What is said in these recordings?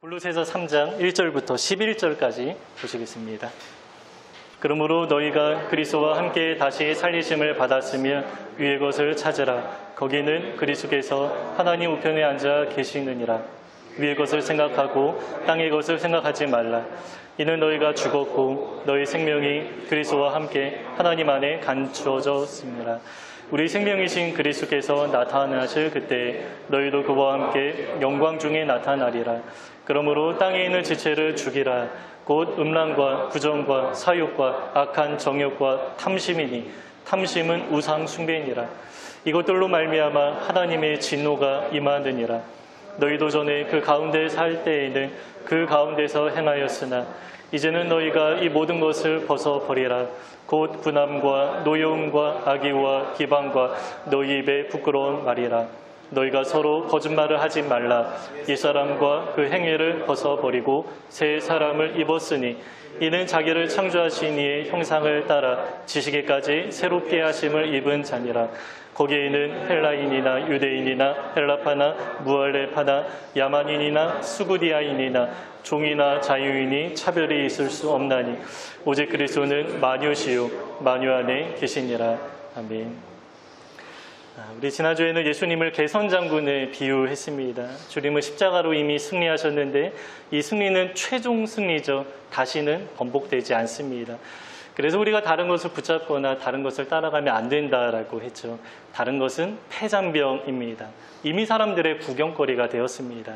골로새서 3장 1절부터 11절까지 보시겠습니다. 그러므로 너희가 그리스도와 함께 다시 살리심을 받았으며 위의 것을 찾으라. 거기는 그리스도께서 하나님 우편에 앉아 계시느니라. 위의 것을 생각하고 땅의 것을 생각하지 말라. 이는 너희가 죽었고 너희 생명이 그리스도와 함께 하나님 안에 감추어졌습니다. 우리 생명이신 그리스도께서 나타나실 그때 너희도 그와 함께 영광 중에 나타나리라. 그러므로 땅에 있는 지체를 죽이라. 곧 음란과 부정과 사욕과 악한 정욕과 탐심이니 탐심은 우상 숭배니라. 이것들로 말미암아 하나님의 진노가 임하느니라. 너희도 전에 그 가운데 살 때에는 그 가운데서 행하였으나 이제는 너희가 이 모든 것을 벗어버리라. 곧 분함과 노여움과 악의와 기방과 너희 입에 부끄러운 말이라. 너희가 서로 거짓말을 하지 말라. 옛사람과 그 행위를 벗어버리고 새 사람을 입었으니 이는 자기를 창조하신 이의 형상을 따라 지식에까지 새롭게 하심을 입은 자니라. 거기에는 헬라인이나 유대인이나 헬라파나 무할레파나 야만인이나 수구디아인이나 종이나 자유인이 차별이 있을 수 없나니 오직 그리스도는 만유시요 만유 안에 계시니라. 아멘. 우리 지난주에는 예수님을 개선장군에 비유했습니다. 주님은 십자가로 이미 승리하셨는데 이 승리는 최종 승리죠. 다시는 번복되지 않습니다. 그래서 우리가 다른 것을 붙잡거나 다른 것을 따라가면 안 된다라고 했죠. 다른 것은 폐잔병입니다. 이미 사람들의 구경거리가 되었습니다.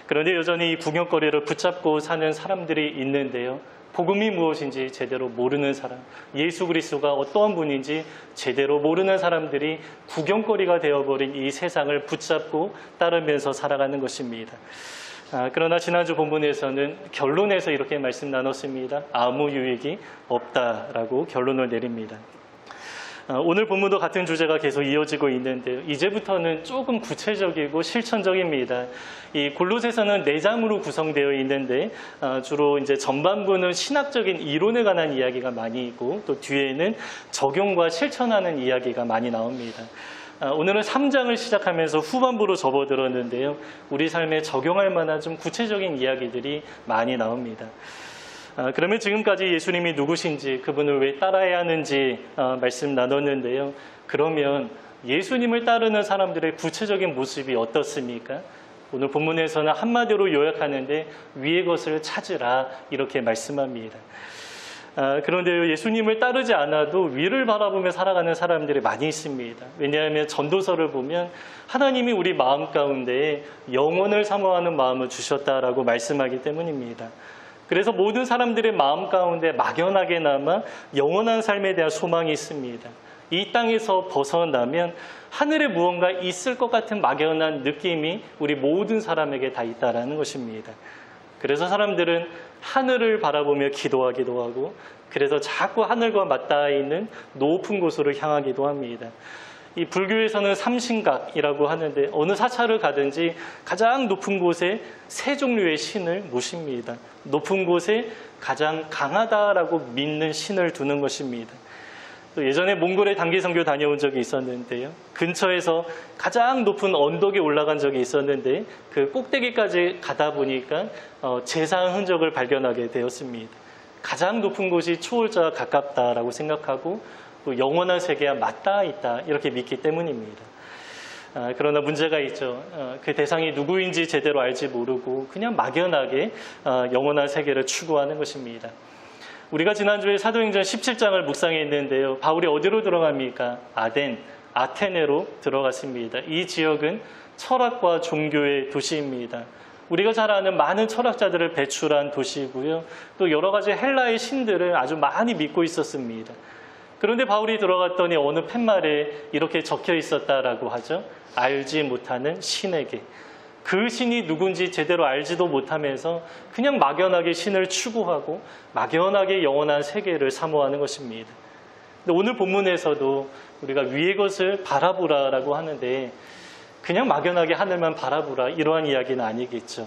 그런데 여전히 이 구경거리를 붙잡고 사는 사람들이 있는데요. 복음이 무엇인지 제대로 모르는 사람, 예수 그리스도가 어떠한 분인지 제대로 모르는 사람들이 구경거리가 되어버린 이 세상을 붙잡고 따르면서 살아가는 것입니다. 그러나 지난주 본문에서는 결론에서 이렇게 말씀 나눴습니다. 아무 유익이 없다라고 결론을 내립니다. 오늘 본문도 같은 주제가 계속 이어지고 있는데요. 이제부터는 조금 구체적이고 실천적입니다. 이 골로새서는 4장으로 구성되어 있는데 주로 이제 전반부는 신학적인 이론에 관한 이야기가 많이 있고 또 뒤에는 적용과 실천하는 이야기가 많이 나옵니다. 오늘은 3장을 시작하면서 후반부로 접어들었는데요. 우리 삶에 적용할 만한 좀 구체적인 이야기들이 많이 나옵니다. 그러면 지금까지 예수님이 누구신지 그분을 왜 따라야 하는지 말씀 나눴는데요. 그러면 예수님을 따르는 사람들의 구체적인 모습이 어떻습니까? 오늘 본문에서는 한마디로 요약하는데 위의 것을 찾으라 이렇게 말씀합니다. 그런데 예수님을 따르지 않아도 위를 바라보며 살아가는 사람들이 많이 있습니다. 왜냐하면 전도서를 보면 하나님이 우리 마음 가운데 영원을 사모하는 마음을 주셨다라고 말씀하기 때문입니다. 그래서 모든 사람들의 마음 가운데 막연하게나마 영원한 삶에 대한 소망이 있습니다. 이 땅에서 벗어나면 하늘에 무언가 있을 것 같은 막연한 느낌이 우리 모든 사람에게 다 있다는 것입니다. 그래서 사람들은 하늘을 바라보며 기도하기도 하고 그래서 자꾸 하늘과 맞닿아 있는 높은 곳으로 향하기도 합니다. 이 불교에서는 삼신각이라고 하는데 어느 사찰을 가든지 가장 높은 곳에 세 종류의 신을 모십니다. 높은 곳에 가장 강하다라고 믿는 신을 두는 것입니다. 또 예전에 몽골에 단기 선교 다녀온 적이 있었는데요. 근처에서 가장 높은 언덕에 올라간 적이 있었는데 그 꼭대기까지 가다 보니까 제사한 흔적을 발견하게 되었습니다. 가장 높은 곳이 초월자와 가깝다라고 생각하고 또 영원한 세계와 맞닿아 있다 이렇게 믿기 때문입니다. 그러나 문제가 있죠. 그 대상이 누구인지 제대로 알지 모르고 그냥 막연하게 영원한 세계를 추구하는 것입니다. 우리가 지난주에 사도행전 17장을 묵상했는데요. 바울이 어디로 들어갑니까? 아테네로 들어갔습니다. 이 지역은 철학과 종교의 도시입니다. 우리가 잘 아는 많은 철학자들을 배출한 도시이고요. 또 여러 가지 헬라의 신들을 아주 많이 믿고 있었습니다. 그런데 바울이 들어갔더니 어느 팻말에 이렇게 적혀 있었다라고 하죠. 알지 못하는 신에게. 그 신이 누군지 제대로 알지도 못하면서 그냥 막연하게 신을 추구하고 막연하게 영원한 세계를 사모하는 것입니다. 근데 오늘 본문에서도 우리가 위의 것을 바라보라라고 하는데 그냥 막연하게 하늘만 바라보라 이러한 이야기는 아니겠죠.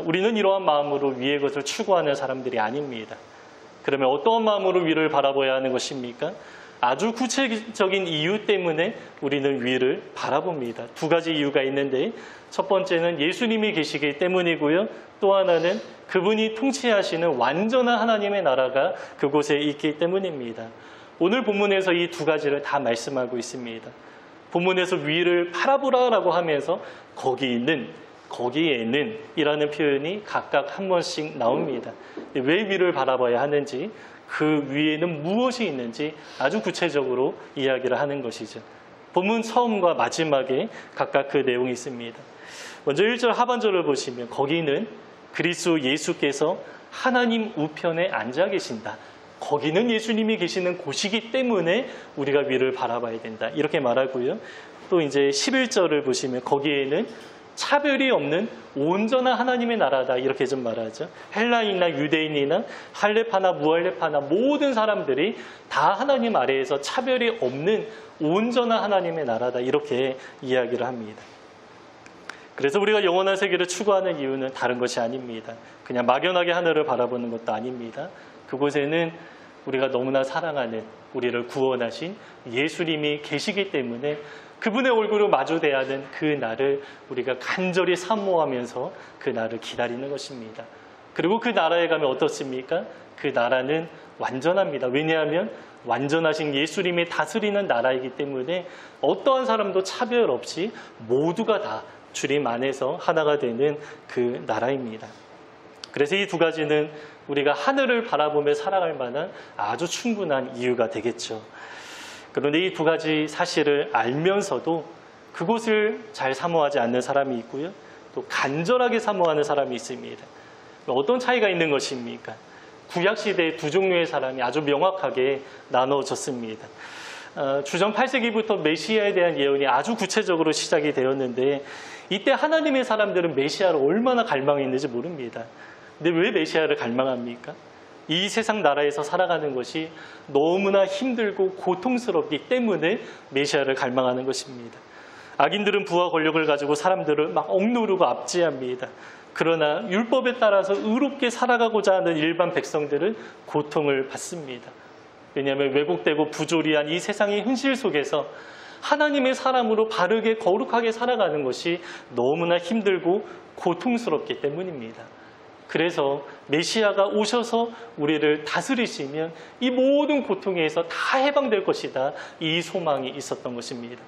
우리는 이러한 마음으로 위의 것을 추구하는 사람들이 아닙니다. 그러면 어떤 마음으로 위를 바라봐야 하는 것입니까? 아주 구체적인 이유 때문에 우리는 위를 바라봅니다. 두 가지 이유가 있는데 첫 번째는 예수님이 계시기 때문이고요. 또 하나는 그분이 통치하시는 완전한 하나님의 나라가 그곳에 있기 때문입니다. 오늘 본문에서 이 두 가지를 다 말씀하고 있습니다. 본문에서 위를 바라보라라고 하면서 거기에는 이라는 표현이 각각 한 번씩 나옵니다. 왜 위를 바라봐야 하는지, 그 위에는 무엇이 있는지 아주 구체적으로 이야기를 하는 것이죠. 본문 처음과 마지막에 각각 그 내용이 있습니다. 먼저 1절 하반절을 보시면 거기는 그리스도 예수께서 하나님 우편에 앉아 계신다. 거기는 예수님이 계시는 곳이기 때문에 우리가 위를 바라봐야 된다. 이렇게 말하고요. 또 이제 11절을 보시면 거기에는 차별이 없는 온전한 하나님의 나라다. 이렇게 좀 말하죠. 헬라인이나 유대인이나 할레파나 무할레파나 모든 사람들이 다 하나님 아래에서 차별이 없는 온전한 하나님의 나라다. 이렇게 이야기를 합니다. 그래서 우리가 영원한 세계를 추구하는 이유는 다른 것이 아닙니다. 그냥 막연하게 하늘을 바라보는 것도 아닙니다. 그곳에는 우리가 너무나 사랑하는 우리를 구원하신 예수님이 계시기 때문에 그분의 얼굴을 마주대야 하는 그 날을 우리가 간절히 사모하면서 그 날을 기다리는 것입니다. 그리고 그 나라에 가면 어떻습니까? 그 나라는 완전합니다. 왜냐하면 완전하신 예수님이 다스리는 나라이기 때문에 어떠한 사람도 차별 없이 모두가 다 주님 안에서 하나가 되는 그 나라입니다. 그래서 이 두 가지는 우리가 하늘을 바라보며 살아갈 만한 아주 충분한 이유가 되겠죠. 그런데 이 두 가지 사실을 알면서도 그곳을 잘 사모하지 않는 사람이 있고요. 또 간절하게 사모하는 사람이 있습니다. 어떤 차이가 있는 것입니까? 구약시대의 두 종류의 사람이 아주 명확하게 나눠졌습니다. 주전 8세기부터 메시아에 대한 예언이 아주 구체적으로 시작이 되었는데 이때 하나님의 사람들은 메시아를 얼마나 갈망했는지 모릅니다. 근데 왜 메시아를 갈망합니까? 이 세상 나라에서 살아가는 것이 너무나 힘들고 고통스럽기 때문에 메시아를 갈망하는 것입니다. 악인들은 부와 권력을 가지고 사람들을 막 억누르고 압제합니다. 그러나 율법에 따라서 의롭게 살아가고자 하는 일반 백성들은 고통을 받습니다. 왜냐하면 왜곡되고 부조리한 이 세상의 현실 속에서 하나님의 사람으로 바르게 거룩하게 살아가는 것이 너무나 힘들고 고통스럽기 때문입니다. 그래서 메시아가 오셔서 우리를 다스리시면 이 모든 고통에서 다 해방될 것이다. 이 소망이 있었던 것입니다.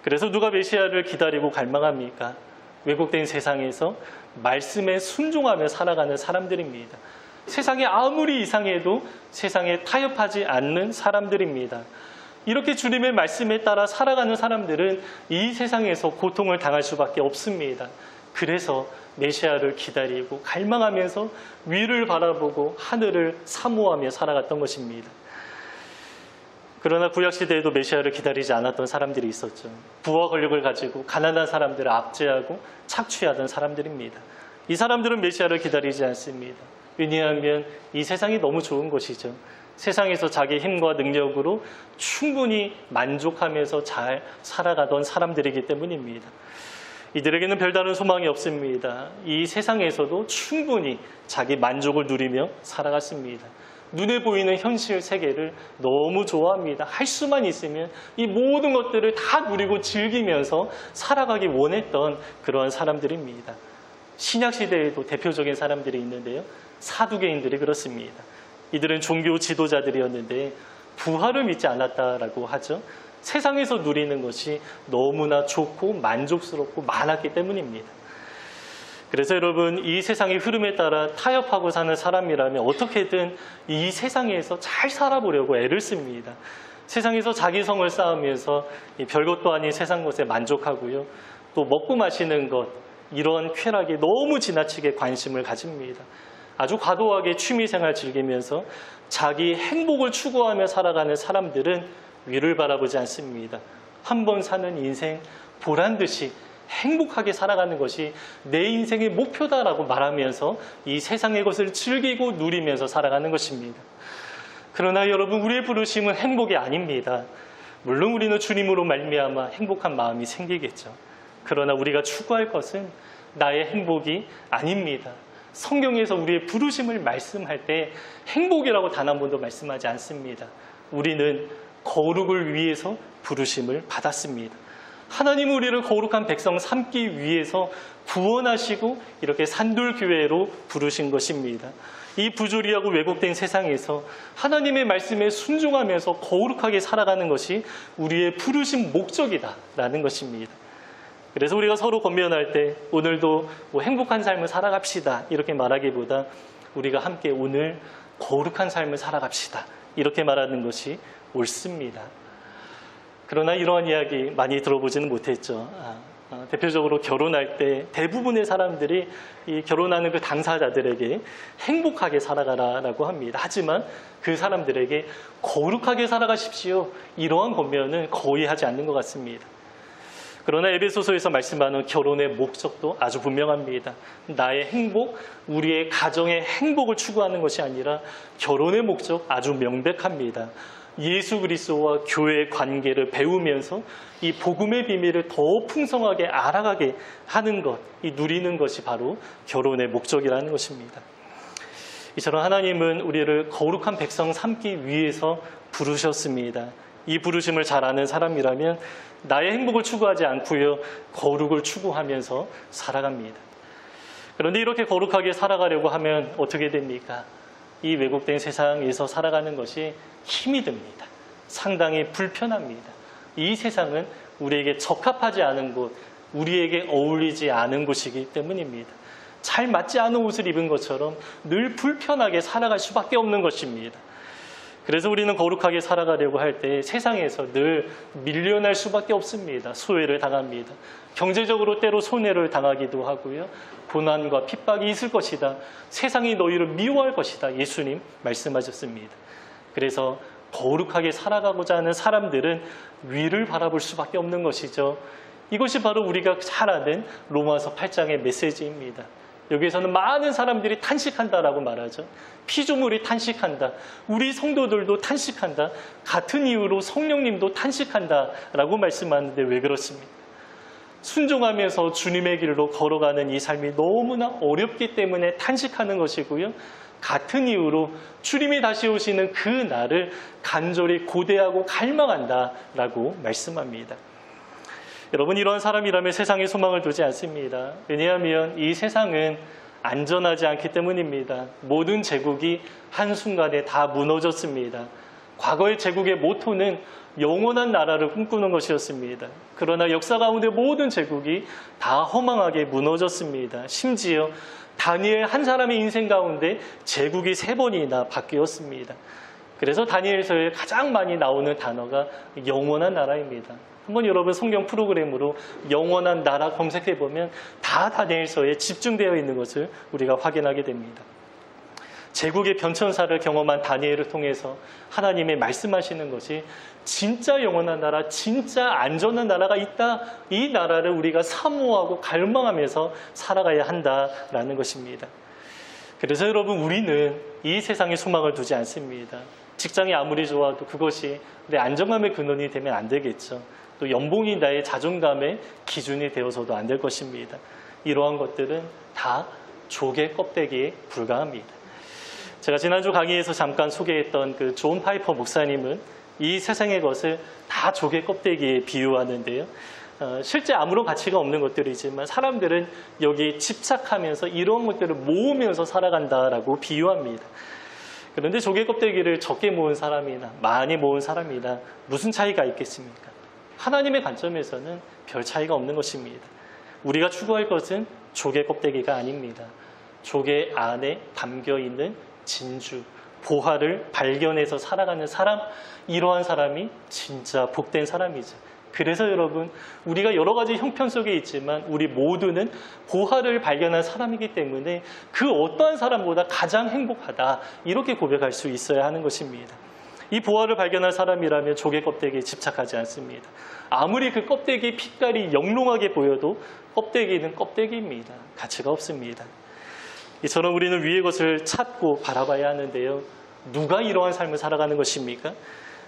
그래서 누가 메시아를 기다리고 갈망합니까? 왜곡된 세상에서 말씀에 순종하며 살아가는 사람들입니다. 세상이 아무리 이상해도 세상에 타협하지 않는 사람들입니다. 이렇게 주님의 말씀에 따라 살아가는 사람들은 이 세상에서 고통을 당할 수밖에 없습니다. 그래서 메시아를 기다리고 갈망하면서 위를 바라보고 하늘을 사모하며 살아갔던 것입니다. 그러나 구약시대에도 메시아를 기다리지 않았던 사람들이 있었죠. 부와 권력을 가지고 가난한 사람들을 압제하고 착취하던 사람들입니다. 이 사람들은 메시아를 기다리지 않습니다. 왜냐하면 이 세상이 너무 좋은 것이죠. 세상에서 자기 힘과 능력으로 충분히 만족하면서 잘 살아가던 사람들이기 때문입니다. 이들에게는 별다른 소망이 없습니다. 이 세상에서도 충분히 자기 만족을 누리며 살아갔습니다. 눈에 보이는 현실 세계를 너무 좋아합니다. 할 수만 있으면 이 모든 것들을 다 누리고 즐기면서 살아가기 원했던 그러한 사람들입니다. 신약시대에도 대표적인 사람들이 있는데요. 사두개인들이 그렇습니다. 이들은 종교 지도자들이었는데 부활을 믿지 않았다라고 하죠. 세상에서 누리는 것이 너무나 좋고 만족스럽고 많았기 때문입니다. 그래서 여러분, 이 세상의 흐름에 따라 타협하고 사는 사람이라면 어떻게든 이 세상에서 잘 살아보려고 애를 씁니다. 세상에서 자기 성을 쌓으면서 별것도 아닌 세상 것에 만족하고요. 또 먹고 마시는 것, 이런 쾌락에 너무 지나치게 관심을 가집니다. 아주 과도하게 취미생활 즐기면서 자기 행복을 추구하며 살아가는 사람들은 위를 바라보지 않습니다. 한 번 사는 인생 보란듯이 행복하게 살아가는 것이 내 인생의 목표다라고 말하면서 이 세상의 것을 즐기고 누리면서 살아가는 것입니다. 그러나 여러분, 우리의 부르심은 행복이 아닙니다. 물론 우리는 주님으로 말미암아 행복한 마음이 생기겠죠. 그러나 우리가 추구할 것은 나의 행복이 아닙니다. 성경에서 우리의 부르심을 말씀할 때 행복이라고 단 한 번도 말씀하지 않습니다. 우리는 거룩을 위해서 부르심을 받았습니다. 하나님은 우리를 거룩한 백성 삼기 위해서 구원하시고 이렇게 산돌교회로 부르신 것입니다. 이 부조리하고 왜곡된 세상에서 하나님의 말씀에 순종하면서 거룩하게 살아가는 것이 우리의 부르신 목적이다라는 것입니다. 그래서 우리가 서로 권면할 때 오늘도 행복한 삶을 살아갑시다 이렇게 말하기보다 우리가 함께 오늘 거룩한 삶을 살아갑시다 이렇게 말하는 것이 옳습니다. 그러나 이러한 이야기 많이 들어보지는 못했죠. 대표적으로 결혼할 때 대부분의 사람들이 이 결혼하는 그 당사자들에게 행복하게 살아가라라고 합니다. 하지만 그 사람들에게 거룩하게 살아가십시오. 이러한 권면은 거의 하지 않는 것 같습니다. 그러나 에베소서에서 말씀하는 결혼의 목적도 아주 분명합니다. 나의 행복, 우리의 가정의 행복을 추구하는 것이 아니라 결혼의 목적 아주 명백합니다. 예수 그리스도와 교회의 관계를 배우면서 이 복음의 비밀을 더 풍성하게 알아가게 하는 것, 이 누리는 것이 바로 결혼의 목적이라는 것입니다. 이처럼 하나님은 우리를 거룩한 백성 삼기 위해서 부르셨습니다. 이 부르심을 잘 아는 사람이라면 나의 행복을 추구하지 않고요, 거룩을 추구하면서 살아갑니다. 그런데 이렇게 거룩하게 살아가려고 하면 어떻게 됩니까? 이 왜곡된 세상에서 살아가는 것이 힘이 듭니다. 상당히 불편합니다. 이 세상은 우리에게 적합하지 않은 곳, 우리에게 어울리지 않은 곳이기 때문입니다. 잘 맞지 않은 옷을 입은 것처럼 늘 불편하게 살아갈 수밖에 없는 것입니다. 그래서 우리는 거룩하게 살아가려고 할 때 세상에서 늘 밀려날 수밖에 없습니다. 소외를 당합니다. 경제적으로 때로 손해를 당하기도 하고요. 고난과 핍박이 있을 것이다. 세상이 너희를 미워할 것이다. 예수님 말씀하셨습니다. 그래서 거룩하게 살아가고자 하는 사람들은 위를 바라볼 수밖에 없는 것이죠. 이것이 바로 우리가 잘 아는 로마서 8장의 메시지입니다. 여기에서는 많은 사람들이 탄식한다라고 말하죠. 피조물이 탄식한다. 우리 성도들도 탄식한다. 같은 이유로 성령님도 탄식한다라고 말씀하는데 왜 그렇습니까? 순종하면서 주님의 길로 걸어가는 이 삶이 너무나 어렵기 때문에 탄식하는 것이고요. 같은 이유로 주님이 다시 오시는 그 날을 간절히 고대하고 갈망한다라고 말씀합니다. 여러분, 이러한 사람이라면 세상에 소망을 두지 않습니다. 왜냐하면 이 세상은 안전하지 않기 때문입니다. 모든 제국이 한순간에 다 무너졌습니다. 과거의 제국의 모토는 영원한 나라를 꿈꾸는 것이었습니다. 그러나 역사 가운데 모든 제국이 다 허망하게 무너졌습니다. 심지어 다니엘 한 사람의 인생 가운데 제국이 3번이나 바뀌었습니다. 그래서 다니엘서에 가장 많이 나오는 단어가 영원한 나라입니다. 한번 여러분 성경 프로그램으로 영원한 나라 검색해보면 다 다니엘서에 집중되어 있는 것을 우리가 확인하게 됩니다. 제국의 변천사를 경험한 다니엘을 통해서 하나님의 말씀하시는 것이 진짜 영원한 나라, 진짜 안전한 나라가 있다. 이 나라를 우리가 사모하고 갈망하면서 살아가야 한다라는 것입니다. 그래서 여러분, 우리는 이 세상에 소망을 두지 않습니다. 직장이 아무리 좋아도 그것이 내 안정감의 근원이 되면 안 되겠죠. 또 연봉이 나의 자존감의 기준이 되어서도 안 될 것입니다. 이러한 것들은 다 조개 껍데기에 불과합니다. 제가 지난주 강의에서 잠깐 소개했던 그 존 파이퍼 목사님은 이 세상의 것을 다 조개 껍데기에 비유하는데요. 실제 아무런 가치가 없는 것들이지만 사람들은 여기에 집착하면서 이런 것들을 모으면서 살아간다라고 비유합니다. 그런데 조개 껍데기를 적게 모은 사람이나 많이 모은 사람이나 무슨 차이가 있겠습니까? 하나님의 관점에서는 별 차이가 없는 것입니다. 우리가 추구할 것은 조개 껍데기가 아닙니다. 조개 안에 담겨있는 진주, 보화를 발견해서 살아가는 사람, 이러한 사람이 진짜 복된 사람이죠. 그래서 여러분, 우리가 여러 가지 형편 속에 있지만 우리 모두는 보화를 발견한 사람이기 때문에 그 어떠한 사람보다 가장 행복하다, 이렇게 고백할 수 있어야 하는 것입니다. 이 보화를 발견한 사람이라면 조개 껍데기에 집착하지 않습니다. 아무리 그 껍데기 빛깔이 영롱하게 보여도 껍데기는 껍데기입니다. 가치가 없습니다. 이처럼 우리는 위의 것을 찾고 바라봐야 하는데요. 누가 이러한 삶을 살아가는 것입니까?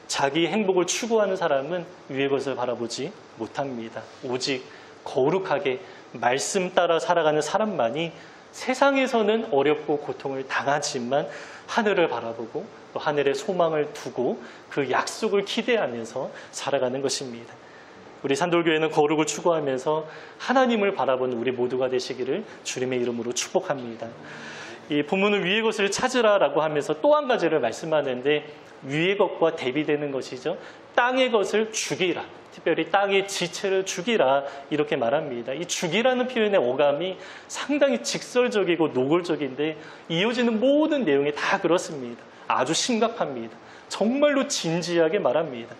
자기 행복을 추구하는 사람은 위의 것을 바라보지 못합니다. 오직 거룩하게 말씀 따라 살아가는 사람만이 세상에서는 어렵고 고통을 당하지만 하늘을 바라보고 또 하늘에 소망을 두고 그 약속을 기대하면서 살아가는 것입니다. 우리 산돌교회는 거룩을 추구하면서 하나님을 바라보는 우리 모두가 되시기를 주님의 이름으로 축복합니다. 이 본문은 위의 것을 찾으라라고 하면서 또 한 가지를 말씀하는데 위의 것과 대비되는 것이죠. 땅의 것을 죽이라. 특별히 땅의 지체를 죽이라 이렇게 말합니다. 이 죽이라는 표현의 어감이 상당히 직설적이고 노골적인데 이어지는 모든 내용이 다 그렇습니다. 아주 심각합니다. 정말로 진지하게 말합니다.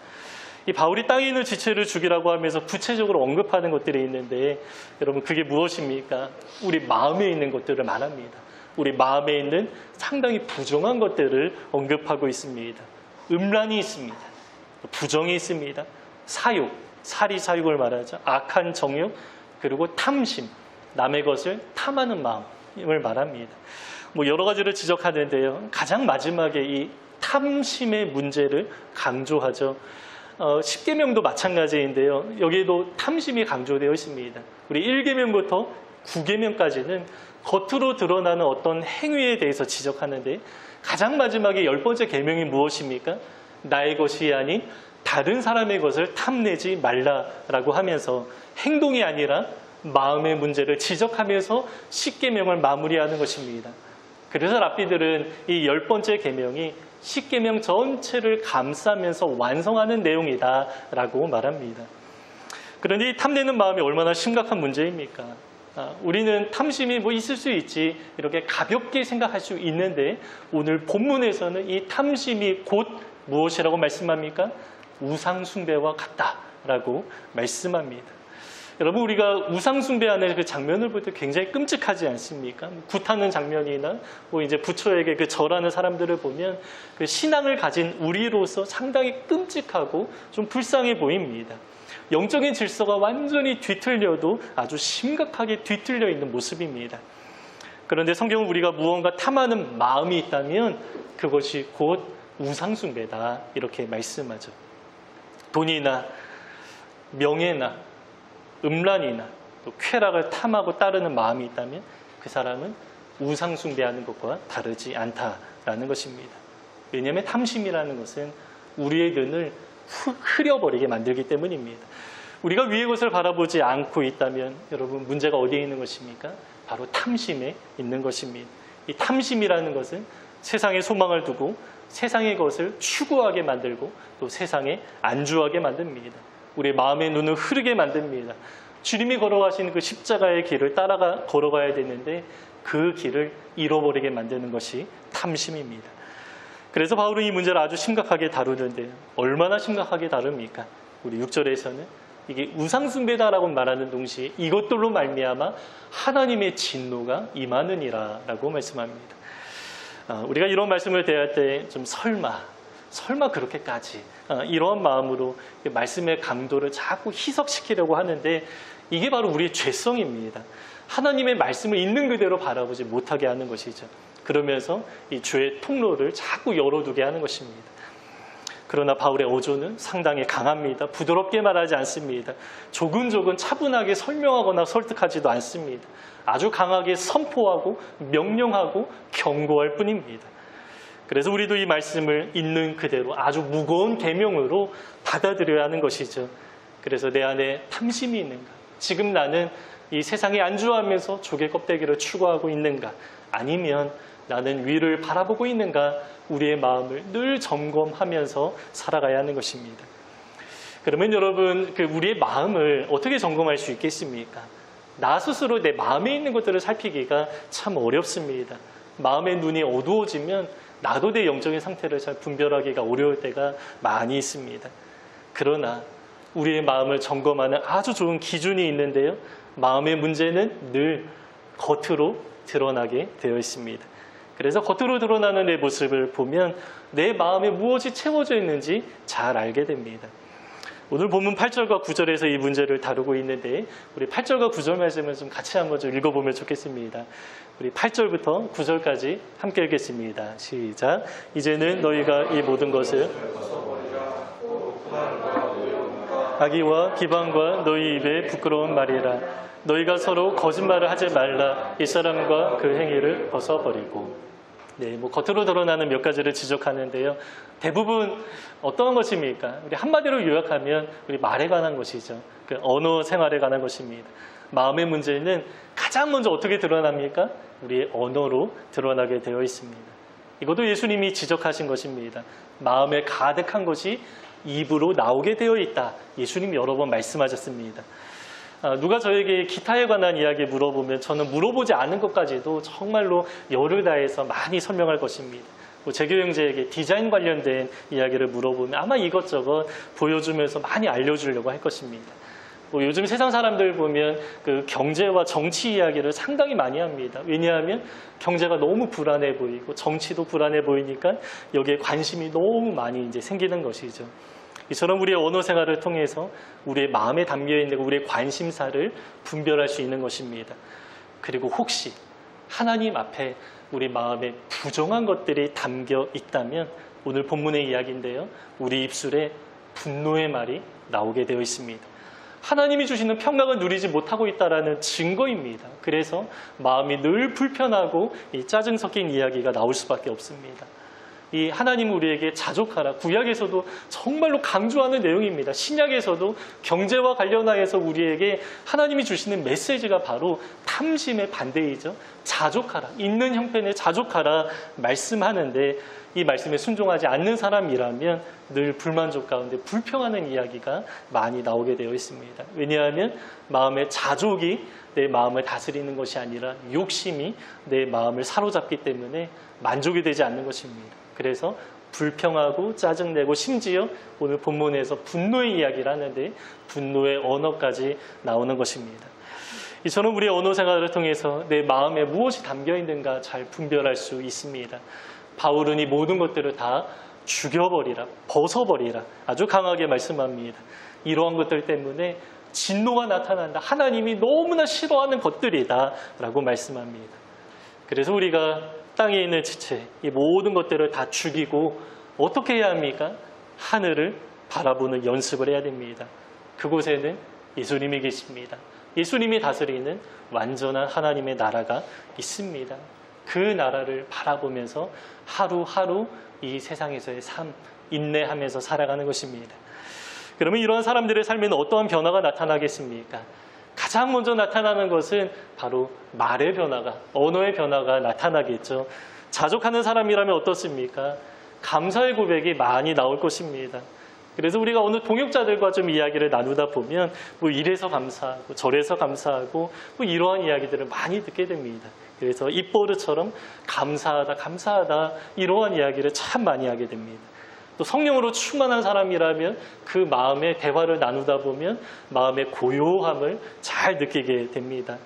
이 바울이 땅에 있는 지체를 죽이라고 하면서 구체적으로 언급하는 것들이 있는데 여러분 그게 무엇입니까? 우리 마음에 있는 것들을 말합니다. 우리 마음에 있는 상당히 부정한 것들을 언급하고 있습니다. 음란이 있습니다. 부정이 있습니다. 사욕, 사리 사욕을 말하죠. 악한 정욕, 그리고 탐심, 남의 것을 탐하는 마음을 말합니다. 여러 가지를 지적하는데요. 가장 마지막에 이 탐심의 문제를 강조하죠. 십계명도 마찬가지인데요. 여기에도 탐심이 강조되어 있습니다. 우리 1계명부터 9계명까지는 겉으로 드러나는 어떤 행위에 대해서 지적하는데 가장 마지막에 10번째 계명이 무엇입니까? 나의 것이 아닌 다른 사람의 것을 탐내지 말라라고 하면서 행동이 아니라 마음의 문제를 지적하면서 10계명을 마무리하는 것입니다. 그래서 랍비들은 이 10번째 계명이 10계명 전체를 감싸면서 완성하는 내용이다라고 말합니다. 그런데 이 탐내는 마음이 얼마나 심각한 문제입니까? 우리는 탐심이 있을 수 있지 이렇게 가볍게 생각할 수 있는데 오늘 본문에서는 이 탐심이 곧 무엇이라고 말씀합니까? 우상 숭배와 같다라고 말씀합니다. 여러분 우리가 우상 숭배하는 그 장면을 볼 때 굉장히 끔찍하지 않습니까? 굿하는 장면이나 이제 부처에게 그 절하는 사람들을 보면 그 신앙을 가진 우리로서 상당히 끔찍하고 좀 불쌍해 보입니다. 영적인 질서가 완전히 뒤틀려도 아주 심각하게 뒤틀려 있는 모습입니다. 그런데 성경은 우리가 무언가 탐하는 마음이 있다면 그것이 곧 우상숭배다 이렇게 말씀하죠. 돈이나 명예나 음란이나 또 쾌락을 탐하고 따르는 마음이 있다면 그 사람은 우상숭배하는 것과 다르지 않다라는 것입니다. 왜냐하면 탐심이라는 것은 우리의 눈을 흐려버리게 만들기 때문입니다. 우리가 위의 것을 바라보지 않고 있다면 여러분 문제가 어디에 있는 것입니까? 바로 탐심에 있는 것입니다. 이 탐심이라는 것은 세상에 소망을 두고 세상의 것을 추구하게 만들고 또 세상에 안주하게 만듭니다. 우리의 마음의 눈을 흐르게 만듭니다. 주님이 걸어가신 그 십자가의 길을 따라가 걸어가야 되는데 그 길을 잃어버리게 만드는 것이 탐심입니다. 그래서 바울은 이 문제를 아주 심각하게 다루는데 얼마나 심각하게 다룹니까? 우리 6절에서는 이게 우상숭배다라고 말하는 동시에 이것들로 말미암아 하나님의 진노가 임하느니라 라고 말씀합니다. 우리가 이런 말씀을 대할 때 좀 설마 그렇게까지 이런 마음으로 말씀의 강도를 자꾸 희석시키려고 하는데 이게 바로 우리의 죄성입니다. 하나님의 말씀을 있는 그대로 바라보지 못하게 하는 것이죠. 그러면서 이 죄의 통로를 자꾸 열어두게 하는 것입니다. 그러나 바울의 어조는 상당히 강합니다. 부드럽게 말하지 않습니다. 조근조근 차분하게 설명하거나 설득하지도 않습니다. 아주 강하게 선포하고 명령하고 경고할 뿐입니다. 그래서 우리도 이 말씀을 있는 그대로 아주 무거운 계명으로 받아들여야 하는 것이죠. 그래서 내 안에 탐심이 있는가? 지금 나는 이 세상에 안주하면서 조개 껍데기를 추구하고 있는가? 아니면 나는 위를 바라보고 있는가? 우리의 마음을 늘 점검하면서 살아가야 하는 것입니다. 그러면 여러분, 우리의 마음을 어떻게 점검할 수 있겠습니까? 나 스스로 내 마음에 있는 것들을 살피기가 참 어렵습니다. 마음의 눈이 어두워지면 나도 내 영적인 상태를 잘 분별하기가 어려울 때가 많이 있습니다. 그러나 우리의 마음을 점검하는 아주 좋은 기준이 있는데요. 마음의 문제는 늘 겉으로 드러나게 되어 있습니다. 그래서 겉으로 드러나는 내 모습을 보면 내 마음에 무엇이 채워져 있는지 잘 알게 됩니다. 오늘 본문 8절과 9절에서 이 문제를 다루고 있는데 우리 8절과 9절 말씀을 좀 같이 한번 좀 읽어보면 좋겠습니다. 우리 8절부터 9절까지 함께 읽겠습니다. 시작. 이제는 너희가 이 모든 것을 악의와 비방과 너희 입에 부끄러운 말이라. 너희가 서로 거짓말을 하지 말라. 이 사람과 그 행위를 벗어버리고. 네, 뭐 겉으로 드러나는 몇 가지를 지적하는데요. 대부분 어떠한 것입니까? 우리 한마디로 요약하면 우리 말에 관한 것이죠. 그 언어 생활에 관한 것입니다. 마음의 문제는 가장 먼저 어떻게 드러납니까? 우리의 언어로 드러나게 되어 있습니다. 이것도 예수님이 지적하신 것입니다. 마음에 가득한 것이 입으로 나오게 되어 있다. 예수님이 여러 번 말씀하셨습니다. 누가 저에게 기타에 관한 이야기 물어보면 저는 물어보지 않은 것까지도 정말로 열을 다해서 많이 설명할 것입니다. 재규 형제에게 디자인 관련된 이야기를 물어보면 아마 이것저것 보여주면서 많이 알려주려고 할 것입니다. 요즘 세상 사람들 보면 그 경제와 정치 이야기를 상당히 많이 합니다. 왜냐하면 경제가 너무 불안해 보이고 정치도 불안해 보이니까 여기에 관심이 너무 많이 이제 생기는 것이죠. 이처럼 우리의 언어 생활을 통해서 우리의 마음에 담겨 있는 우리의 관심사를 분별할 수 있는 것입니다. 그리고 혹시 하나님 앞에 우리 마음에 부정한 것들이 담겨 있다면 오늘 본문의 이야기인데요. 우리 입술에 분노의 말이 나오게 되어 있습니다. 하나님이 주시는 평강을 누리지 못하고 있다는 증거입니다. 그래서 마음이 늘 불편하고 이 짜증 섞인 이야기가 나올 수밖에 없습니다. 이 하나님은 우리에게 자족하라. 구약에서도 정말로 강조하는 내용입니다. 신약에서도 경제와 관련하여서 우리에게 하나님이 주시는 메시지가 바로 탐심의 반대이죠. 자족하라. 있는 형편에 자족하라 말씀하는데 이 말씀에 순종하지 않는 사람이라면 늘 불만족 가운데 불평하는 이야기가 많이 나오게 되어 있습니다. 왜냐하면 마음의 자족이 내 마음을 다스리는 것이 아니라 욕심이 내 마음을 사로잡기 때문에 만족이 되지 않는 것입니다. 그래서 불평하고 짜증내고 심지어 오늘 본문에서 분노의 이야기를 하는데 분노의 언어까지 나오는 것입니다. 이처럼 우리의 언어 생활을 통해서 내 마음에 무엇이 담겨 있는가 잘 분별할 수 있습니다. 바울은 이 모든 것들을 다 죽여버리라, 벗어버리라 아주 강하게 말씀합니다. 이러한 것들 때문에 진노가 나타난다. 하나님이 너무나 싫어하는 것들이다 라고 말씀합니다. 그래서 우리가 땅에 있는 지체, 이 모든 것들을 다 죽이고 어떻게 해야 합니까? 하늘을 바라보는 연습을 해야 됩니다. 그곳에는 예수님이 계십니다. 예수님이 다스리는 완전한 하나님의 나라가 있습니다. 그 나라를 바라보면서 하루하루 이 세상에서의 삶, 인내하면서 살아가는 것입니다. 그러면 이러한 사람들의 삶에는 어떠한 변화가 나타나겠습니까? 가장 먼저 나타나는 것은 바로 말의 변화가, 언어의 변화가 나타나겠죠. 자족하는 사람이라면 어떻습니까? 감사의 고백이 많이 나올 것입니다. 그래서 우리가 어느 동역자들과 좀 이야기를 나누다 보면 뭐 이래서 감사하고 저래서 감사하고 뭐 이러한 이야기들을 많이 듣게 됩니다. 그래서 입버릇처럼 감사하다, 감사하다 이러한 이야기를 참 많이 하게 됩니다. 또 성령으로 충만한 사람이라면 그 마음의 대화를 나누다 보면 마음의 고요함을 잘 느끼게 됩니다.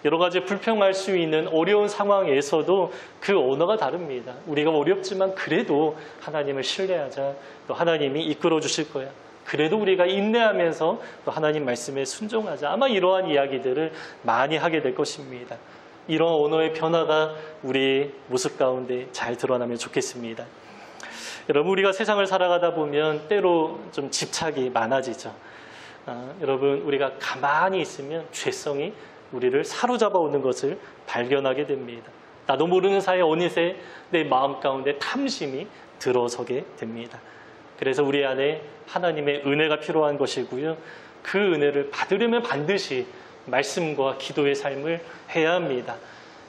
여러 가지 불평할 수 있는 어려운 상황에서도 그 언어가 다릅니다. 우리가 어렵지만 그래도 하나님을 신뢰하자. 또 하나님이 이끌어 주실 거야. 그래도 우리가 인내하면서 또 하나님 말씀에 순종하자. 아마 이러한 이야기들을 많이 하게 될 것입니다. 이런 언어의 변화가 우리 모습 가운데 잘 드러나면 좋겠습니다. 여러분, 우리가 세상을 살아가다 보면 때로 좀 집착이 많아지죠. 여러분, 우리가 가만히 있으면 죄성이 우리를 사로잡아 오는 것을 발견하게 됩니다. 나도 모르는 사이에 어느새 내 마음 가운데 탐심이 들어서게 됩니다. 그래서 우리 안에 하나님의 은혜가 필요한 것이고요. 그 은혜를 받으려면 반드시 말씀과 기도의 삶을 해야 합니다.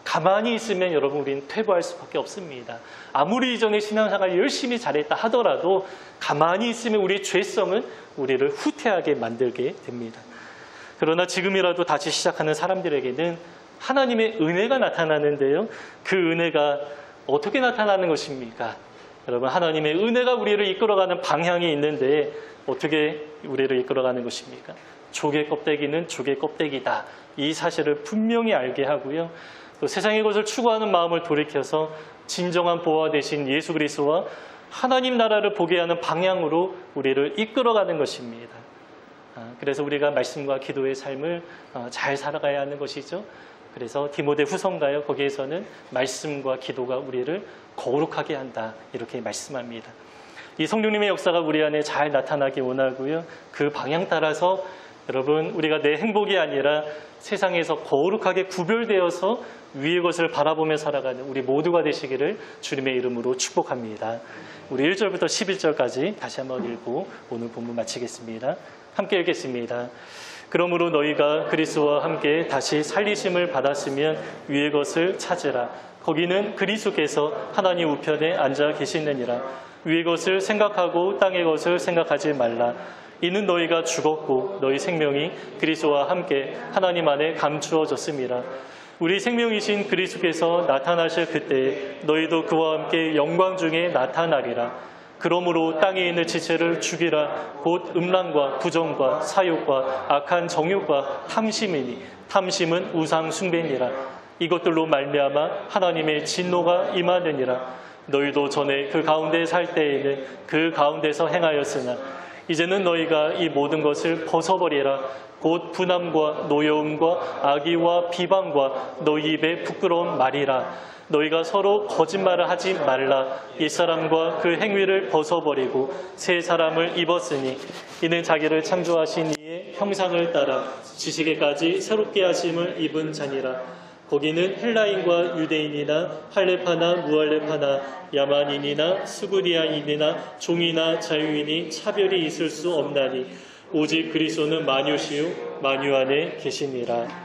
가만히 있으면 여러분 우리는 퇴보할 수밖에 없습니다. 아무리 이전에 신앙생활 열심히 잘했다 하더라도 가만히 있으면 우리의 죄성은 우리를 후퇴하게 만들게 됩니다. 그러나 지금이라도 다시 시작하는 사람들에게는 하나님의 은혜가 나타나는데요. 그 은혜가 어떻게 나타나는 것입니까? 여러분, 하나님의 은혜가 우리를 이끌어가는 방향이 있는데 어떻게 우리를 이끌어가는 것입니까? 조개 껍데기는 조개 껍데기다. 이 사실을 분명히 알게 하고요. 또 세상의 것을 추구하는 마음을 돌이켜서 진정한 보호자 되신 예수 그리스도와 하나님 나라를 보게 하는 방향으로 우리를 이끌어가는 것입니다. 그래서 우리가 말씀과 기도의 삶을 잘 살아가야 하는 것이죠. 그래서 디모데 후서인가요? 거기에서는 말씀과 기도가 우리를 거룩하게 한다 이렇게 말씀합니다. 이 성령님의 역사가 우리 안에 잘 나타나기 원하고요. 그 방향 따라서 여러분, 우리가 내 행복이 아니라 세상에서 거룩하게 구별되어서 위의 것을 바라보며 살아가는 우리 모두가 되시기를 주님의 이름으로 축복합니다. 우리 1절부터 11절까지 다시 한번 읽고 오늘 본문 마치겠습니다. 함께 읽겠습니다. 그러므로 너희가 그리스도와 함께 다시 살리심을 받았으면 위의 것을 찾으라. 거기는 그리스도께서 하나님 우편에 앉아 계시느니라. 위의 것을 생각하고 땅의 것을 생각하지 말라. 이는 너희가 죽었고 너희 생명이 그리스도와 함께 하나님 안에 감추어졌음이라. 우리 생명이신 그리스도께서 나타나실 그때에 너희도 그와 함께 영광 중에 나타나리라. 그러므로 땅에 있는 지체를 죽이라. 곧 음란과 부정과 사욕과 악한 정욕과 탐심이니 탐심은 우상 숭배니라. 이것들로 말미암아 하나님의 진노가 임하느니라. 너희도 전에 그 가운데 살 때에는 그 가운데서 행하였으나 이제는 너희가 이 모든 것을 벗어버리라. 곧 분함과 노여움과 악의와 비방과 너희 입에 부끄러운 말이라. 너희가 서로 거짓말을 하지 말라. 옛사람과 그 행위를 벗어버리고 새 사람을 입었으니 이는 자기를 창조하신 이의 형상을 따라 지식에까지 새롭게 하심을 입은 자니라. 거기는 헬라인과 유대인이나 할레파나 무할레파나 야만인이나 스구리아인이나 종이나 자유인이 차별이 있을 수 없나니 오직 그리스도는 만유시요 만유 안에 계시니라.